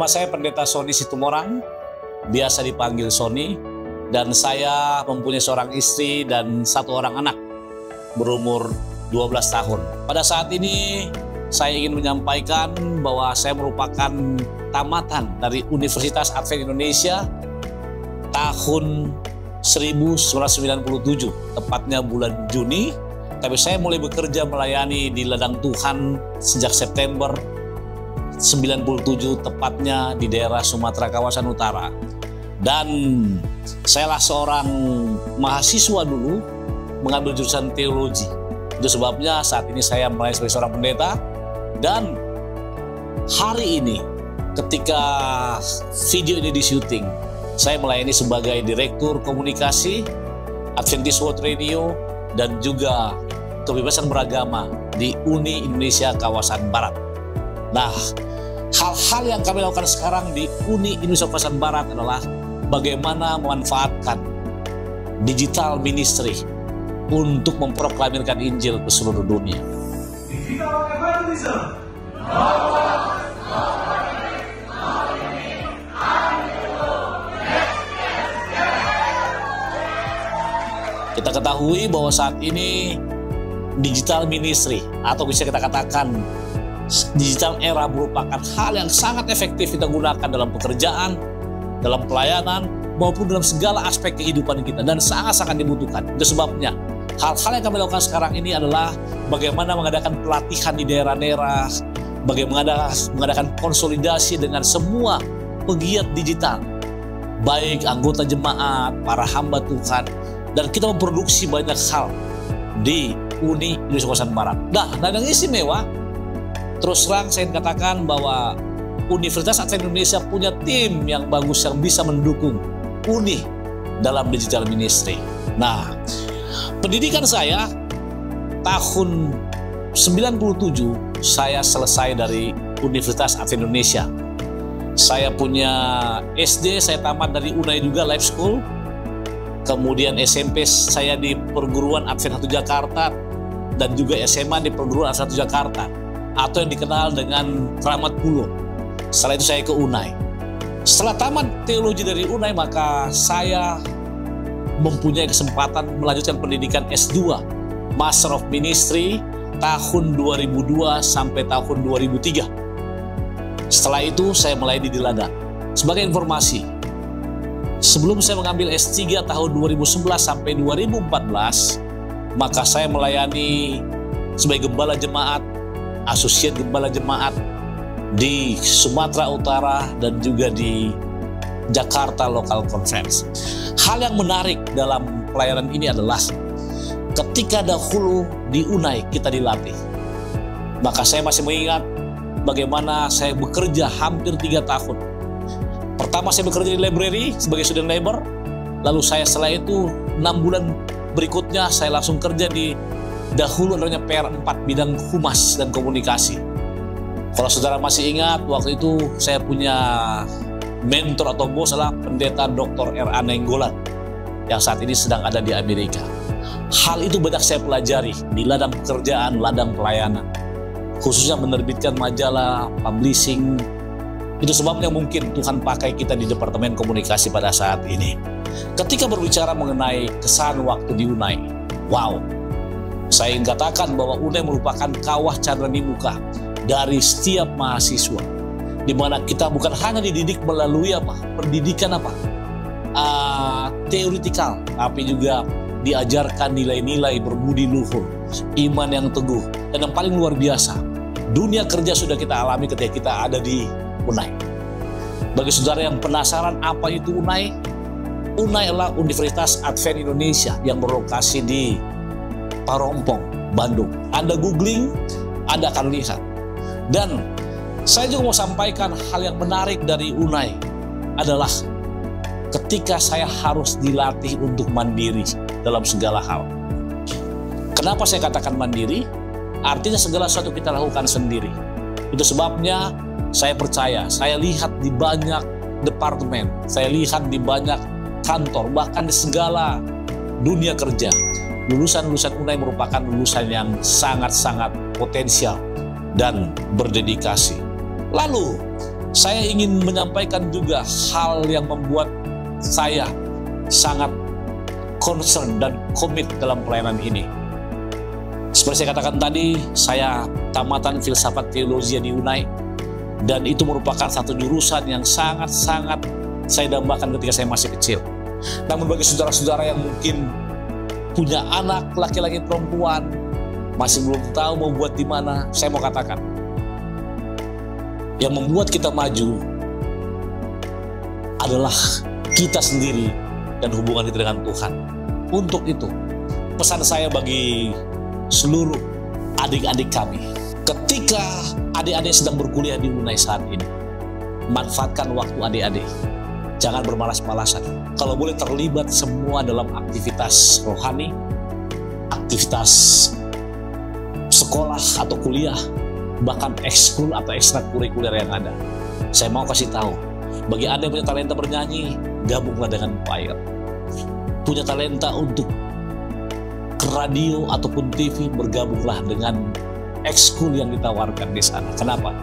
Nama saya Pendeta Sony Situmorang, biasa dipanggil Sony, dan saya mempunyai seorang istri dan satu orang anak berumur 12 tahun. Pada saat ini saya ingin menyampaikan bahwa saya merupakan tamatan dari Universitas Advent Indonesia tahun 1997, tepatnya bulan Juni. Tapi saya mulai bekerja melayani di ladang Tuhan sejak September 97, tepatnya di daerah Sumatera kawasan utara. Dan sayalah seorang mahasiswa dulu mengambil jurusan teologi. Itu sebabnya saat ini saya melayani sebagai seorang pendeta. Dan hari ini ketika video ini di-syuting, saya melayani sebagai Direktur Komunikasi Adventist World Radio dan juga kebebasan beragama di Uni Indonesia kawasan Barat. Nah, hal-hal yang kami lakukan sekarang di Uni Indonesia kawasan Barat adalah bagaimana memanfaatkan digital ministry untuk memproklamirkan Injil ke seluruh dunia. Digital evangelism. Kita ketahui bahwa saat ini digital ministry atau bisa kita katakan digital era merupakan hal yang sangat efektif kita gunakan dalam pekerjaan, dalam pelayanan, maupun dalam segala aspek kehidupan kita, dan sangat-sangat dibutuhkan. Itu sebabnya hal-hal yang kami lakukan sekarang ini adalah bagaimana mengadakan pelatihan di daerah-daerah, bagaimana mengadakan konsolidasi dengan semua pegiat digital, baik anggota jemaat, para hamba Tuhan, dan kita memproduksi banyak hal di Uni Indonesia kawasan Barat. Nah, dan yang istimewa, terus terang saya katakan bahwa Universitas Advent Indonesia punya tim yang bagus yang bisa mendukung Uni dalam digital ministry. Nah, pendidikan saya tahun 97 saya selesai dari Universitas Advent Indonesia. Saya punya SD, saya tamat dari UNAI juga, Life School. Kemudian SMP saya di Perguruan Advent 1 Jakarta, dan juga SMA di Perguruan Advent 1 Jakarta, atau yang dikenal dengan Kramat Pulo. Setelah itu saya ke UNAI. Setelah tamat teologi dari UNAI, maka saya mempunyai kesempatan melanjutkan pendidikan S2 Master of Ministry tahun 2002 sampai tahun 2003. Setelah itu saya melayani di ladang. Sebagai informasi, sebelum saya mengambil S3 tahun 2011 sampai 2014, maka saya melayani sebagai gembala jemaat, asosiat gembala jemaat di Sumatera Utara dan juga di Jakarta Local Conference. Hal yang menarik dalam pelayanan ini adalah ketika dahulu di UNAI kita dilatih, maka saya masih mengingat bagaimana saya bekerja hampir 3 tahun. Pertama saya bekerja di library sebagai student labor, lalu saya setelah itu 6 bulan berikutnya saya langsung kerja di dahulu namanya PR4 bidang humas dan komunikasi. Kalau saudara masih ingat, waktu itu saya punya mentor atau bos adalah Pendeta Dr. R.A. Nenggolan yang saat ini sedang ada di Amerika. Hal itu banyak saya pelajari di ladang pekerjaan, ladang pelayanan, khususnya menerbitkan majalah, publishing. Itu sebabnya mungkin Tuhan pakai kita di Departemen Komunikasi pada saat ini. Ketika berbicara mengenai kesan waktu di UNAI, wow, saya ingin katakan bahwa UNAI merupakan kawah candra di muka dari setiap mahasiswa, di mana kita bukan hanya dididik melalui pendidikan teoritikal, tapi juga diajarkan nilai-nilai berbudi luhur, iman yang teguh, dan yang paling luar biasa, dunia kerja sudah kita alami ketika kita ada di UNAI. Bagi saudara yang penasaran apa itu UNAI, UNAI adalah Universitas Advent Indonesia yang berlokasi di Parompong, Bandung. Anda googling, Anda akan lihat. Dan saya juga mau sampaikan hal yang menarik dari UNAI adalah ketika saya harus dilatih untuk mandiri dalam segala hal. Kenapa saya katakan mandiri? Artinya segala sesuatu kita lakukan sendiri. Itu sebabnya saya percaya, saya lihat di banyak departemen, saya lihat di banyak kantor, bahkan di segala dunia kerja, lulusan-lulusan UNAI merupakan lulusan yang sangat-sangat potensial dan berdedikasi. Lalu, Saya ingin menyampaikan juga hal yang membuat saya sangat concern dan komit dalam pelayanan ini. Seperti saya katakan tadi, saya tamatan filsafat teologi di UNAI, dan itu merupakan satu jurusan yang sangat-sangat saya dambakan ketika saya masih kecil. Namun bagi saudara-saudara yang mungkin punya anak laki-laki perempuan, masih belum tahu mau buat di mana, saya mau katakan, yang membuat kita maju adalah kita sendiri dan hubungan kita dengan Tuhan. Untuk itu, pesan saya bagi seluruh adik-adik kami, ketika adik-adik sedang berkuliah di UNAI saat ini, manfaatkan waktu adik-adik. Jangan bermalas-malasan. Kalau boleh terlibat semua dalam aktivitas rohani, aktivitas sekolah atau kuliah, bahkan ekskul atau ekstrakurikuler yang ada. Saya mau kasih tahu, bagi Anda yang punya talenta bernyanyi, gabunglah dengan choir. Punya talenta untuk ke radio ataupun TV, bergabunglah dengan ekskul yang ditawarkan di sana. Kenapa?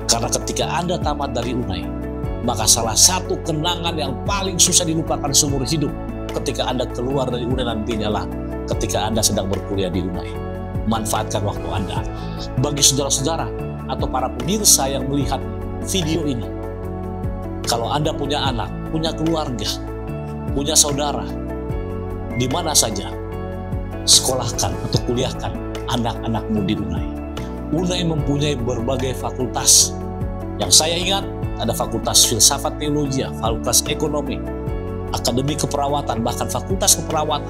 Karena ketika Anda tamat dari UNAI, maka salah satu kenangan yang paling susah dilupakan seumur hidup ketika Anda keluar dari UNAI nantinya lah ketika Anda sedang berkuliah di UNAI. Manfaatkan waktu Anda. Bagi saudara-saudara atau para pemirsa yang melihat video ini, kalau Anda punya anak, punya keluarga, punya saudara, di mana saja, sekolahkan atau kuliahkan anak-anakmu di UNAI. UNAI mempunyai berbagai fakultas. Yang saya ingat, ada fakultas filsafat teologi, fakultas ekonomi, akademi keperawatan, bahkan fakultas keperawatan,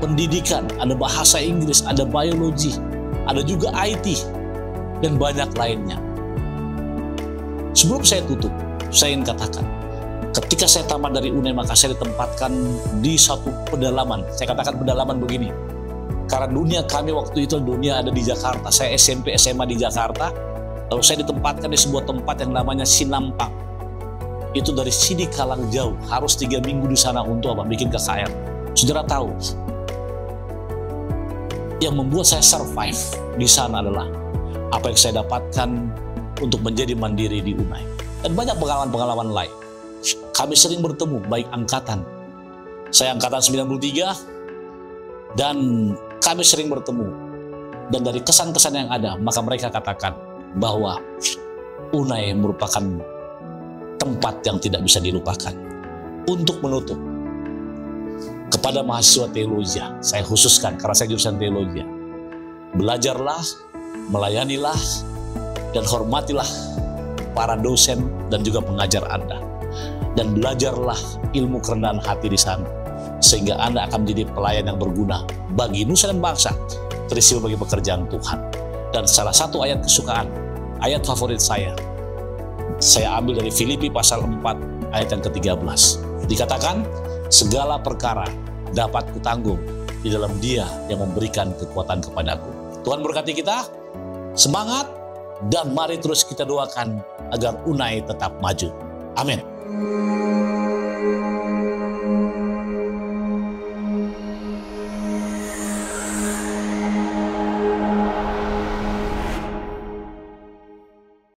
pendidikan, ada bahasa Inggris, ada biologi, ada juga IT, dan banyak lainnya. Sebelum saya tutup, saya ingin katakan, ketika saya tamat dari UNAI, maka saya ditempatkan di satu pedalaman. Saya katakan pedalaman begini, karena dunia kami waktu itu, dunia ada di Jakarta. Saya SMP, SMA di Jakarta, lalu saya ditempatkan di sebuah tempat yang namanya Sinampang. Itu dari sini Kalang jauh, harus 3 minggu di sana untuk apa? Bikin KKR. Saudara tahu, yang membuat saya survive di sana adalah apa yang saya dapatkan untuk menjadi mandiri di UNAI. Dan banyak pengalaman-pengalaman lain. Kami sering bertemu, baik angkatan. Saya angkatan 93, dan kami sering bertemu. Dan dari kesan-kesan yang ada, maka mereka katakan bahwa UNAI merupakan tempat yang tidak bisa dilupakan. Untuk menutup, kepada mahasiswa teologi, saya khususkan karena saya jurusan teologi, belajarlah, melayanilah, dan hormatilah para dosen dan juga pengajar Anda. Dan belajarlah ilmu kerendahan hati di sana, sehingga Anda akan menjadi pelayan yang berguna bagi nusa dan bangsa, terisiwa bagi pekerjaan Tuhan. Dan salah satu ayat kesukaan, ayat favorit saya ambil dari Filipi pasal 4 ayat yang ke-13. Dikatakan, segala perkara dapat kutanggung di dalam Dia yang memberikan kekuatan kepadaku. Tuhan berkati kita, semangat, dan mari terus kita doakan agar UNAI tetap maju. Amin.